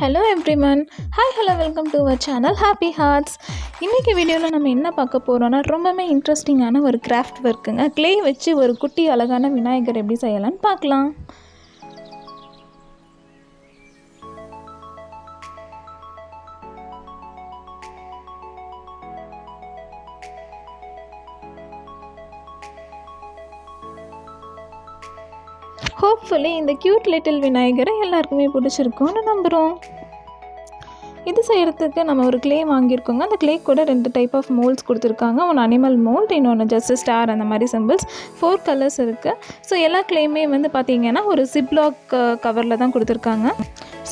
Hello everyone. Hi hello welcome to our channel Happy Hearts. இன்றைக்கி வீடியோவில் நம்ம என்ன பார்க்க போகிறோன்னா ரொம்பவே இன்ட்ரெஸ்டிங்கான ஒரு கிராஃப்ட் ஒர்க்குங்க. க்ளே வச்சு ஒரு குட்டி அழகான விநாயகர் எப்படி செய்யலான்னு பார்க்கலாம். ஹோப்ஃபுல்லி இந்த க்யூட் லிட்டில் விநாயகரை எல்லாருக்குமே பிடிச்சிருக்கும்னு நம்புகிறோம். இது செய்கிறதுக்கு நம்ம ஒரு க்ளே வாங்கியிருக்கோங்க. அந்த க்ளே கூட 2 டைப் ஆஃப் மோல்ட்ஸ் கொடுத்துருக்காங்க. ஒன்று அனிமல் மோல்ட், இன்னொன்று ஜஸ்ட் ஸ்டார், அந்த மாதிரி சிம்பிள்ஸ். 4 கலர்ஸ் இருக்குது. ஸோ எல்லா க்ளேயுமே பார்த்திங்கன்னா ஒரு ஜிப்லாக் கவரில் தான் கொடுத்துருக்காங்க.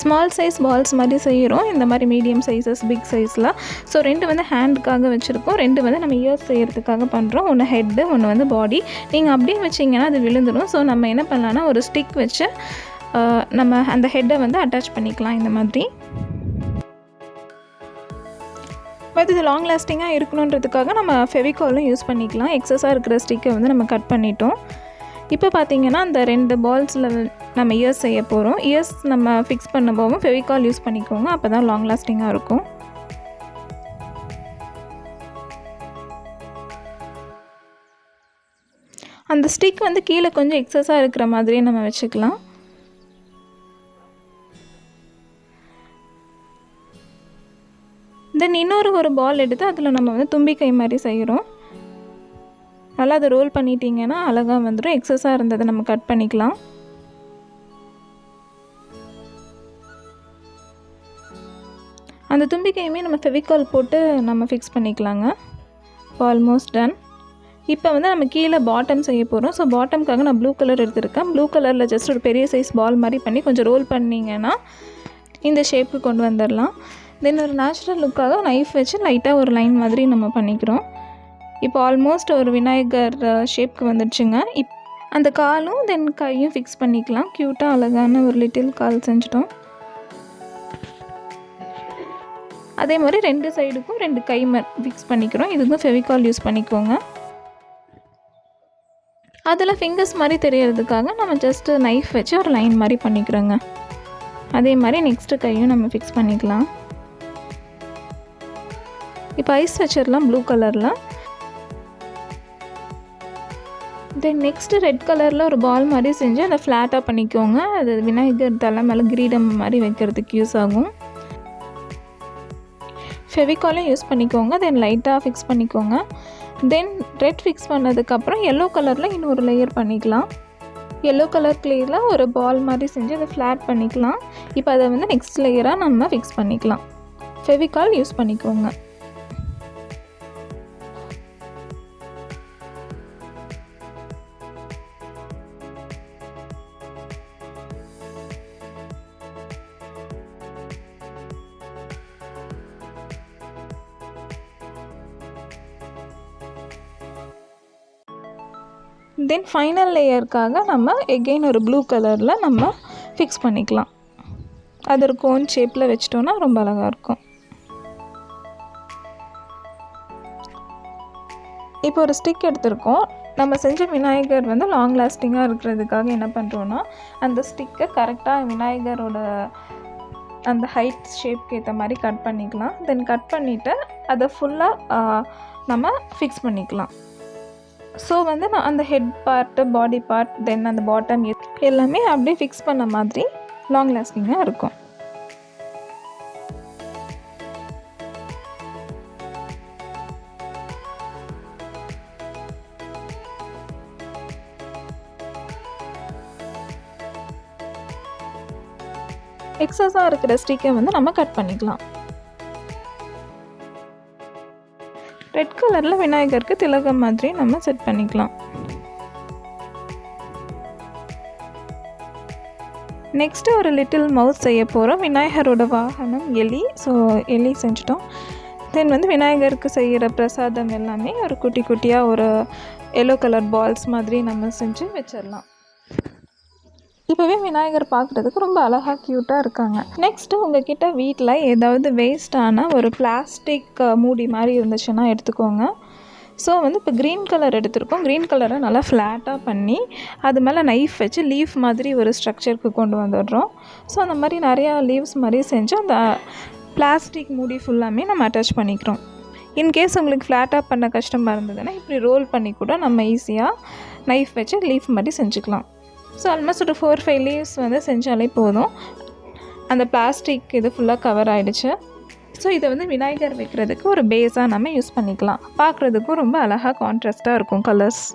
ஸ்மால் சைஸ் பால்ஸ் மாதிரி செய்கிறோம். இந்த மாதிரி மீடியம் சைஸஸ், பிக் சைஸில். ஸோ 2 ஹேண்டுக்காக வச்சுருக்கோம், 2 நம்ம இயர்ஸ் செய்கிறதுக்காக பண்ணுறோம். ஒன்று ஹெட்டு, ஒன்று பாடி. நீங்கள் அப்படியே வச்சிங்கன்னா அது விழுந்துடும். ஸோ நம்ம என்ன பண்ணலான்னா ஒரு ஸ்டிக் வச்சு நம்ம அந்த ஹெட்டை அட்டாச் பண்ணிக்கலாம் இந்த மாதிரி. பட் இது லாங் லாஸ்டிங்காக இருக்கணுன்றதுக்காக நம்ம ஃபெவிகாலும் யூஸ் பண்ணிக்கலாம். எக்ஸஸாக இருக்கிற ஸ்டிக்கை நம்ம கட் பண்ணிட்டோம். இப்போ பார்த்திங்கன்னா அந்த 2 பால்ஸில் நம்ம இயர்ஸ் செய்ய போகிறோம். இயர்ஸ் நம்ம ஃபிக்ஸ் பண்ண போகும் ஃபெவிகால் யூஸ் பண்ணிக்கோங்க, அப்போ தான் லாங் லாஸ்டிங்காக இருக்கும். அந்த ஸ்டிக் கீழே கொஞ்சம் எக்ஸஸாக இருக்கிற மாதிரியே நம்ம வச்சுக்கலாம். தென் இன்னொரு பால் எடுத்து அதில் நம்ம தும்பிக்கை மாதிரி செய்கிறோம். நல்லா அதை ரோல் பண்ணிட்டீங்கன்னா அழகாக வந்துடும். எக்ஸஸாக இருந்ததை நம்ம கட் பண்ணிக்கலாம். அந்த தும்பிக்கையுமே நம்ம ஃபெவிகால் போட்டு நம்ம ஃபிக்ஸ் பண்ணிக்கலாங்க. Almost done. இப்போ நம்ம கீழே பாட்டம் செய்ய போகிறோம். ஸோ பாட்டம்காக நான் ப்ளூ கலர் எடுத்துருக்கேன். ப்ளூ கலரில் ஜஸ்ட் ஒரு பெரிய சைஸ் பால் மாதிரி பண்ணி கொஞ்சம் ரோல் பண்ணிங்கன்னா இந்த ஷேப்புக்கு கொண்டு வந்துடலாம். தென் ஒரு நேச்சுரல் லுக்காக நைஃப் வச்சு லைட்டாக ஒரு லைன் மாதிரி நம்ம பண்ணிக்கிறோம். இப்போ ஆல்மோஸ்ட் ஒரு விநாயகர் ஷேப்க்கு வந்துடுச்சுங்க. அந்த காலும் தென் கையும் ஃபிக்ஸ் பண்ணிக்கலாம். க்யூட்டாக அழகான ஒரு லிட்டில் கால் செஞ்சிட்டோம். அதே மாதிரி 2 சைடுக்கும் 2 கை ஃபிக்ஸ் பண்ணிக்கிறோம். இதுக்கும் ஃபெவிகால் யூஸ் பண்ணிக்கோங்க. அதில் ஃபிங்கர்ஸ் மாதிரி தெரியறதுக்காக நம்ம ஜஸ்ட்டு நைஃப் வச்சு ஒரு லைன் மாதிரி பண்ணிக்கிறோங்க. அதே மாதிரி நெக்ஸ்ட்டு கையும் நம்ம ஃபிக்ஸ் பண்ணிக்கலாம். இப்போ ஐஸ் வச்சிடலாம் ப்ளூ கலரில். தென் நெக்ஸ்ட்டு ரெட் கலரில் ஒரு பால் மாதிரி செஞ்சு அதை ஃப்ளாட்டாக பண்ணிக்கோங்க. அது விநாயகர் தலை மேலே கிரீடம் மாதிரி வைக்கிறதுக்கு யூஸ் ஆகும். ஃபெவிகாலும் யூஸ் பண்ணிக்கோங்க. தென் லைட்டாக ஃபிக்ஸ் பண்ணிக்கோங்க. தென் ரெட் ஃபிக்ஸ் பண்ணதுக்கப்புறம் எல்லோ கலரில் இன்னொரு லேயர் பண்ணிக்கலாம். எல்லோ கலர் க்ளேயில் ஒரு பால் மாதிரி செஞ்சு அதை ஃப்ளாட் பண்ணிக்கலாம். இப்போ அதை நெக்ஸ்ட் லேயராக நம்ம ஃபிக்ஸ் பண்ணிக்கலாம். ஃபெவிகால் யூஸ் பண்ணிக்கோங்க. தென் ஃபைனல் லேயருக்காக நம்ம எகெயின் ஒரு ப்ளூ கலரில் நம்ம ஃபிக்ஸ் பண்ணிக்கலாம். அது ஒரு கோன் ஷேப்பில் வச்சிட்டோன்னா ரொம்ப அழகாக இருக்கும். இப்போ ஒரு ஸ்டிக் எடுத்திருக்கோம். நம்ம செஞ்ச விநாயகர் லாங் லாஸ்டிங்காக இருக்கிறதுக்காக என்ன பண்ணுறோன்னா அந்த ஸ்டிக்கை கரெக்டாக விநாயகரோட அந்த ஹைட் ஷேப்க்கு ஏற்ற மாதிரி கட் பண்ணிக்கலாம். தென் கட் பண்ணிவிட்டு அதை ஃபுல்லாக நம்ம ஃபிக்ஸ் பண்ணிக்கலாம். ஸோ நான் அந்த ஹெட் பார்ட்டு, பாடி பார்ட், தென் அந்த பாட்டம் எல்லாமே அப்படியே ஃபிக்ஸ் பண்ண மாதிரி லாங் லாஸ்டிங்காக இருக்கும். எக்ஸஸாக இருக்கிற ஸ்டிக்கை நம்ம கட் பண்ணிக்கலாம். ரெட் கலரில் விநாயகருக்கு திலகம் மாதிரி நம்ம செட் பண்ணிக்கலாம். நெக்ஸ்ட்டு ஒரு லிட்டில் மவுஸ் செய்ய போகிறோம். விநாயகரோட வாகனம் எலி. ஸோ எலி செஞ்சிட்டோம். தென் விநாயகருக்கு செய்கிற பிரசாதம் எல்லாமே ஒரு குட்டி குட்டியாக ஒரு எல்லோ கலர் பால்ஸ் மாதிரி நம்ம செஞ்சு வச்சிடலாம். இப்போவே விநாயகர் பார்க்குறதுக்கு ரொம்ப அழகாக க்யூட்டாக இருக்காங்க. நெக்ஸ்ட்டு உங்கள்கிட்ட வீட்டில் ஏதாவது வேஸ்ட்டான ஒரு பிளாஸ்டிக் மூடி மாதிரி இருந்துச்சுன்னா எடுத்துக்கோங்க. ஸோ வந்து இப்போ க்ரீன் கலர் எடுத்திருக்கோம். க்ரீன் கலரை நல்லா ஃப்ளாட்டாக பண்ணி அது மேலே நைஃப் வச்சு லீஃப் மாதிரி ஒரு ஸ்ட்ரக்சருக்கு கொண்டு வந்துடுறோம். ஸோ அந்த மாதிரி நிறையா லீவ்ஸ் மாதிரி செஞ்சு அந்த பிளாஸ்டிக் மூடி ஃபுல்லாமே நம்ம அட்டாச் பண்ணிக்கிறோம். இன்கேஸ் உங்களுக்கு ஃப்ளாட்டாக பண்ண கஷ்டமாக இருந்ததுன்னா இப்படி ரோல் பண்ணி கூட நம்ம ஈஸியாக நைஃப் வச்சு லீஃப் மாதிரி செஞ்சுக்கலாம். ஸோ ஆல்மோஸ்ட் ஒரு 4-5 லீவ்ஸ் வந்து செஞ்சாலே போதும். அந்த பிளாஸ்டிக் இது ஃபுல்லாக கவர் ஆகிடுச்சு. ஸோ இதை வந்து விநாயகர் வைக்கிறதுக்கு ஒரு பேஸாக நம்ம யூஸ் பண்ணிக்கலாம். பார்க்குறதுக்கும் ரொம்ப அழகாக கான்ட்ராஸ்ட்டாக இருக்கும் கலர்ஸ்.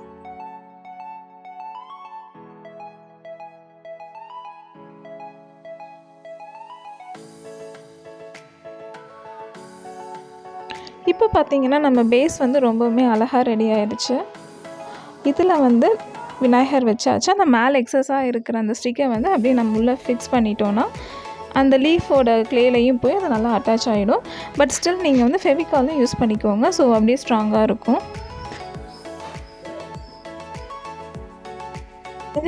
இப்போ பார்த்திங்கன்னா நம்ம பேஸ் வந்து ரொம்பவுமே அழகாக ரெடி ஆகிடுச்சு. இதில் வந்து விநாயகர் வச்சாச்சு. அந்த மேலே எக்ஸஸாக இருக்கிற அந்த ஸ்டிக்கை வந்து அப்படியே நம்ம உள்ளே ஃபிக்ஸ் பண்ணிட்டோன்னா அந்த லீஃபோட க்ளேலையும் போய் அது நல்லா அட்டாச் ஆகிடும். பட் ஸ்டில் நீங்கள் வந்து ஃபெவிகாலும் யூஸ் பண்ணிக்கோங்க. ஸோ அப்படியே ஸ்ட்ராங்காக இருக்கும்.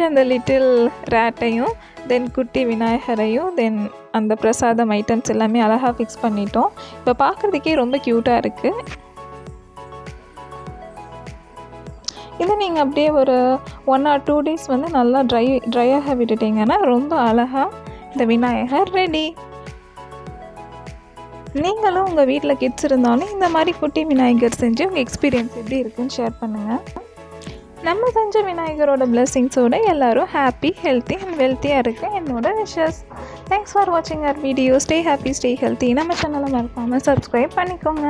அந்த லிட்டில் ரேட்டையும் தென் குட்டி விநாயகரையும் தென் அந்த பிரசாதம் ஐட்டம்ஸ் எல்லாமே அழகாக ஃபிக்ஸ் பண்ணிட்டோம். இப்போ பார்க்குறதுக்கே ரொம்ப க்யூட்டாக இருக்குது. இதை நீங்கள் அப்படியே ஒரு 1 or 2 days வந்து நல்லா ட்ரையாக விட்டுட்டிங்கன்னா ரொம்ப அழகாக இந்த விநாயகர் ரெடி. நீங்களும் உங்கள் வீட்டில் கிட்ஸ் இருந்தாலும் இந்த மாதிரி குட்டி விநாயகர் செஞ்சு உங்கள் எக்ஸ்பீரியன்ஸ் எப்படி இருக்குன்னு ஷேர் பண்ணுங்கள். நம்ம செஞ்ச விநாயகரோட பிளெஸிங்ஸோடு எல்லோரும் ஹாப்பி, ஹெல்த்தி அண்ட் வெல்த்தியாக இருக்க என்னோட விஷஸ். தேங்க்ஸ் ஃபார் வாட்சிங் our video. Stay happy, stay healthy. நம்ம சேனலை மறக்காமல் சப்ஸ்கிரைப் பண்ணிக்கோங்க.